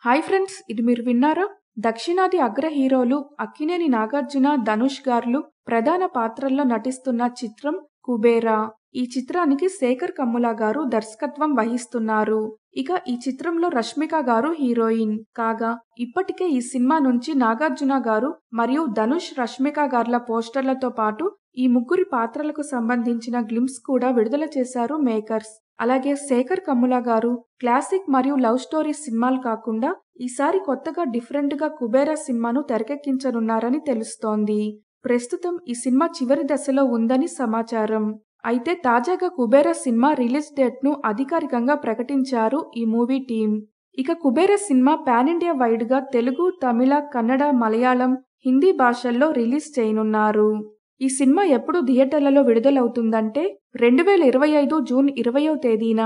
Hi friends, ఇది మీరు విన్నారా? దక్షిణాది అగ్ర హీరోలు అక్కినేని నాగార్జున, ధనుష్ గార్లు ప్రధాన పాత్రల్లో నటిస్తున్న చిత్రం కుబేరా. ఈ చిత్రానికి శేఖర్ కమ్ముల గారు దర్శకత్వం వహిస్తున్నారు. ఇక ఈ చిత్రంలో రష్మిక గారు హీరోయిన్ కాగా, ఇప్పటికే ఈ సినిమా నుంచి నాగార్జున గారు మరియు ధనుష్, రష్మిక గార్ల పోస్టర్లతో పాటు ఈ ముగ్గురి పాత్రలకు సంబంధించిన గ్లింప్స్ కూడా విడుదల చేశారు మేకర్స్. అలాగే శేఖర్ కమ్ముల గారు క్లాసిక్ మరియు లవ్ స్టోరీ సినిమాలు కాకుండా ఈసారి కొత్తగా డిఫరెంట్గా కుబేరా సినిమాను తెరకెక్కించనున్నారని తెలుస్తోంది. ప్రస్తుతం ఈ సినిమా చివరి దశలో ఉందని సమాచారం. అయితే తాజాగా కుబేరా సినిమా రిలీజ్ డేట్ను అధికారికంగా ప్రకటించారు ఈ మూవీ టీం. ఇక కుబేరా సినిమా పాన్ ఇండియా వైడ్గా తెలుగు, తమిళ, కన్నడ, మలయాళం, హిందీ భాషల్లో రిలీజ్ చేయనున్నారు. ఈ సినిమా ఎప్పుడు థియేటర్లలో విడుదలవుతుందంటే 2025 జూన్ 20వ తేదీన.